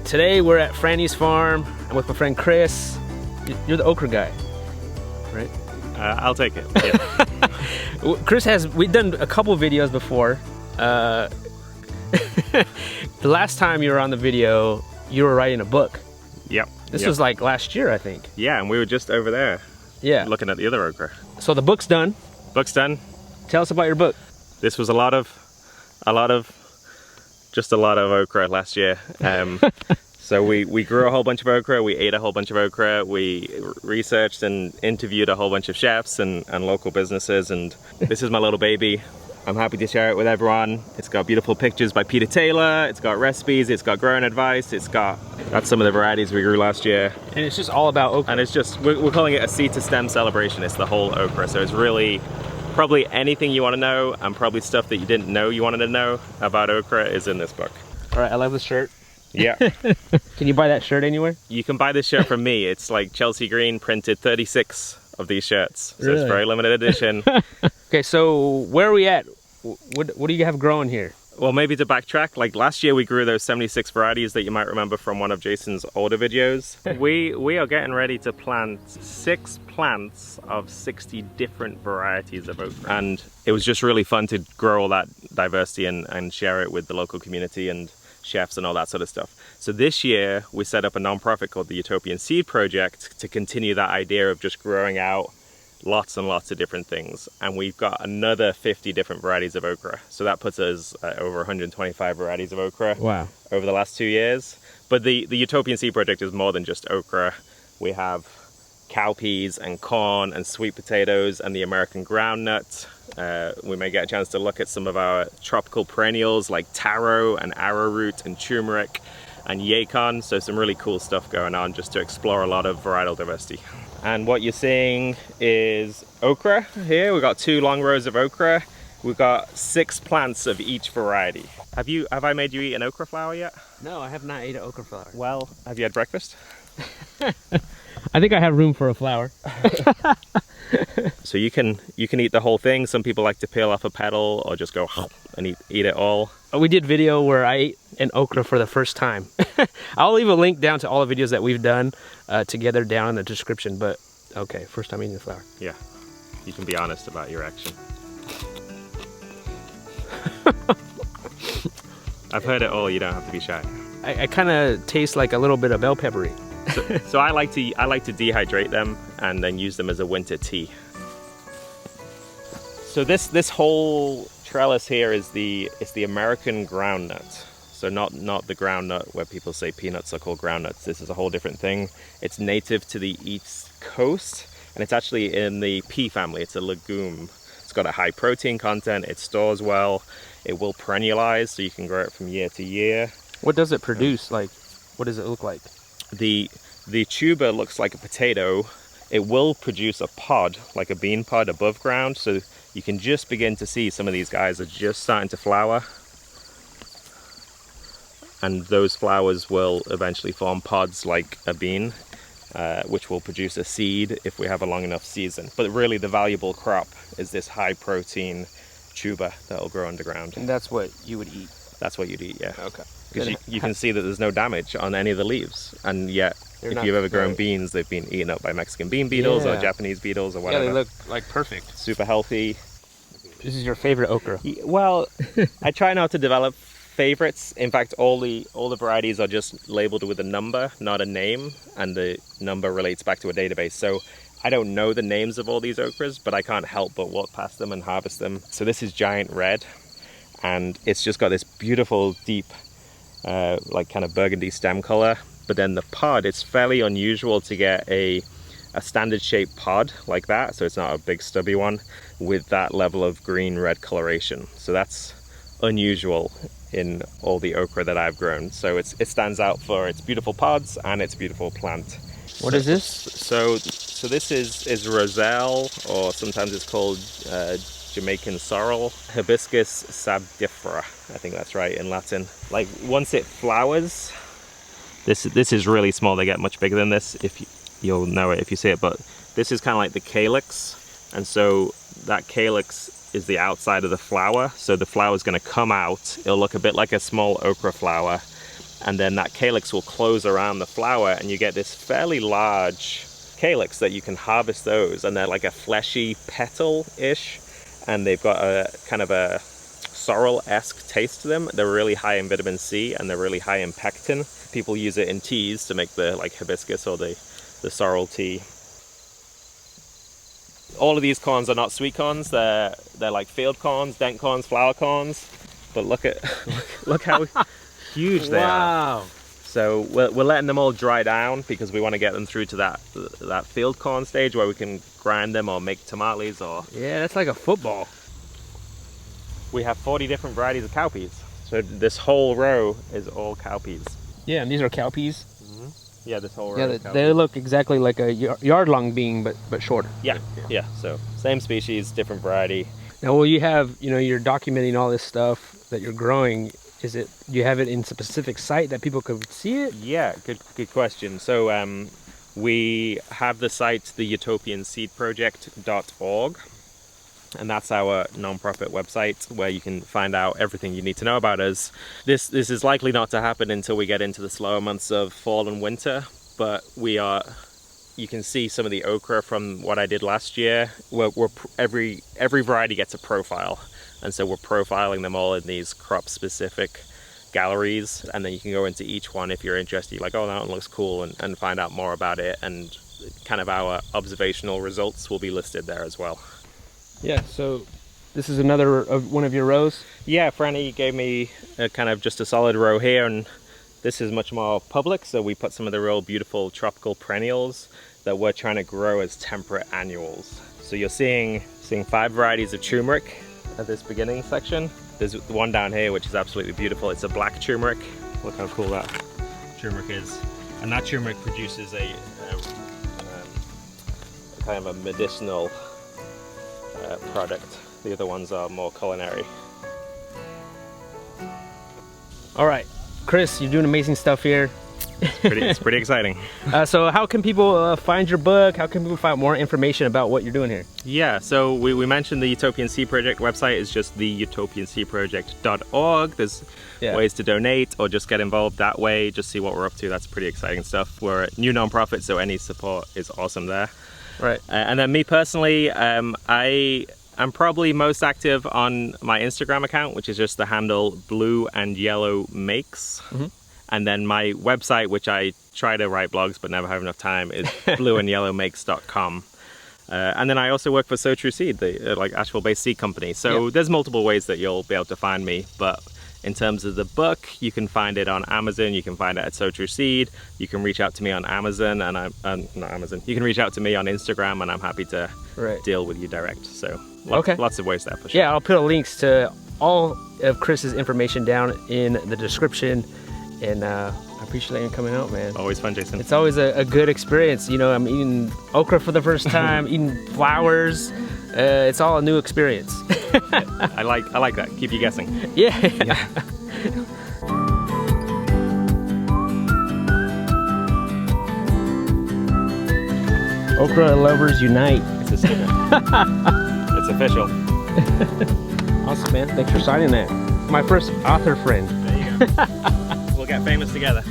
Today we're at Franny's farm. I'm with my friend Chris. You're the okra guy, right? I'll take it. Yeah. Chris we've done a couple videos before. The last time you were on the video, you were writing a book. Yep. This was like last year, I think. Yeah, and we were just over there. Yeah. Looking at the other okra. So the book's done. Book's done. Tell us about your book. This was a lot of okra last year. So we grew a whole bunch of okra, we ate a whole bunch of okra, we researched and interviewed a whole bunch of chefs and local businesses, and this is my little baby. I'm happy to share it with everyone. It's got beautiful pictures by Peter Taylor, it's got recipes, it's got growing advice, that's some of the varieties we grew last year. And it's just all about okra. And it's just, we're calling it a seed to stem celebration. It's the whole okra, so it's really probably anything you want to know, and probably stuff that you didn't know you wanted to know about okra is in this book. All right, I love this shirt. Yeah. Can you buy that shirt anywhere? You can buy this shirt from me. It's like Chelsea Green printed 36 of these shirts. So really? It's very limited edition. Okay, so where are we at? What do you have growing here? Well, maybe to backtrack, like last year we grew those 76 varieties that you might remember from one of Jason's older videos. We are getting ready to plant 6 plants of 60 different varieties of okra. And it was just really fun to grow all that diversity and share it with the local community and chefs and all that sort of stuff. So this year we set up a nonprofit called the Utopian Seed Project to continue that idea of just growing out lots and lots of different things, and we've got another 50 different varieties of okra, so that puts us at over 125 varieties of okra. Wow. Over the last 2 years. But the Utopian Seed Project is more than just okra. We have cow peas and corn and sweet potatoes and the American groundnut. We may get a chance to look at some of our tropical perennials like taro and arrowroot and turmeric and yacon, so some really cool stuff going on just to explore a lot of varietal diversity. And what you're seeing is okra here. We've got 2 long rows of okra. We've got 6 plants of each variety. Have I made you eat an okra flower yet? No, I have not ate an okra flower. Well, have you had breakfast? I think I have room for a flower. So you can eat the whole thing. Some people like to peel off a petal or just go and eat it all. We did video where I ate an okra for the first time. I'll leave a link down to all the videos that we've done together down in the description, but okay, first time eating the flower. Yeah, you can be honest about your action. I've heard it all, you don't have to be shy. I kind of taste like a little bit of bell peppery. So I like to dehydrate them and then use them as a winter tea. So this whole trellis here is the American groundnut. So not the groundnut where people say peanuts are called groundnuts. This is a whole different thing. It's native to the East Coast, and it's actually in the pea family. It's a legume. It's got a high protein content. It stores well. It will perennialize, so you can grow it from year to year. What does it produce? Like, what does it look like? The tuber looks like a potato. It will produce a pod, like a bean pod above ground, so you can just begin to see some of these guys are just starting to flower. And those flowers will eventually form pods like a bean, which will produce a seed if we have a long enough season. But really the valuable crop is this high protein tuber that will grow underground. And that's what you would eat? That's what you'd eat, yeah. Okay. Because you can see that there's no damage on any of the leaves, and yet if you've ever grown beans, they've been eaten up by Mexican bean beetles or Japanese beetles or whatever. Yeah, they look like perfect. Super healthy. This is your favorite okra? Well, I try not to develop favorites. In fact, all the varieties are just labeled with a number, not a name, and the number relates back to a database. So I don't know the names of all these okras, but I can't help but walk past them and harvest them. So this is Giant Red, and it's just got this beautiful deep like kind of burgundy stem color. But then the pod, it's fairly unusual to get a standard shaped pod like that, so it's not a big stubby one with that level of green red coloration. So that's unusual in all the okra that I've grown. So it stands out for its beautiful pods and its beautiful plant. What is this? So this is roselle, or sometimes it's called Jamaican sorrel, Hibiscus sabdifera. I think that's right in Latin. Like once it flowers, this is really small. They get much bigger than this. You'll know it if you see it, but this is kind of like the calyx, and so that calyx is the outside of the flower. So the flower is going to come out. It'll look a bit like a small okra flower, and then that calyx will close around the flower, and you get this fairly large calyx that you can harvest those, and they're like a fleshy petal-ish, and they've got a kind of a sorrel-esque taste to them. They're really high in vitamin C, and they're really high in pectin. People use it in teas to make the like hibiscus or the sorrel tea. All of these corns are not sweet corns. They're like field corns, dent corns, flower corns. But look how huge they are. Wow. So we're letting them all dry down because we want to get them through to that field corn stage where we can grind them or make tamales or... Yeah, that's like a football. We have 40 different varieties of cow peas. So this whole row is all cow peas. Yeah, and these are cow peas. Yeah, this whole row. Yeah, is cow they peas. look exactly like a yard-long bean, but shorter. Yeah. So same species, different variety. Now, will you have, you're documenting all this stuff that you're growing. Do you have it in a specific site that people could see it? Yeah, good question. So we have the site, the utopianseedproject.org, and that's our non-profit website where you can find out everything you need to know about us. This is likely not to happen until we get into the slower months of fall and winter, but you can see some of the okra from what I did last year. Every variety gets a profile, and so we're profiling them all in these crop-specific galleries, and then you can go into each one if you're interested. You're like, oh, that one looks cool, and find out more about it, and kind of our observational results will be listed there as well. Yeah, so this is another one of your rows? Yeah, Franny gave me kind of just a solid row here, and this is much more public, so we put some of the real beautiful tropical perennials that we're trying to grow as temperate annuals. So you're seeing 5 varieties of turmeric at this beginning section. There's the one down here which is absolutely beautiful. It's a black turmeric. Look how cool that turmeric is. And that turmeric produces a kind of a medicinal product. The other ones are more culinary. All right, Chris, you're doing amazing stuff here. It's pretty exciting. So how can people find your book? How can people find more information about what you're doing here? Yeah, so we mentioned the Utopian Seed Project website is just the utopianseedproject.org. There's ways to donate or just get involved that way, just see what we're up to. That's pretty exciting stuff. We're a new nonprofit, so any support is awesome there. Right. And then me personally, I'm probably most active on my Instagram account, which is just the handle Blue and Yellow Makes. And then my website, which I try to write blogs but never have enough time, is blueandyellowmakes.com. And then I also work for Sow True Seed, the like Asheville-based seed company. So there's multiple ways that you'll be able to find me. But in terms of the book, you can find it on Amazon. You can find it at Sow True Seed. You can reach out to me on Amazon, and not Amazon. You can reach out to me on Instagram, and I'm happy to deal with you direct. So lots of ways there for sure. Yeah, I'll put links to all of Chris's information down in the description. And I appreciate you coming out, man. Always fun, Jason. It's always a good experience. I'm eating okra for the first time, eating flowers. It's all a new experience. I like that. Keep you guessing. Yeah. Okra lovers unite. It's official. Awesome, man. Thanks for signing that. My first author friend. There you go. We'll get famous together.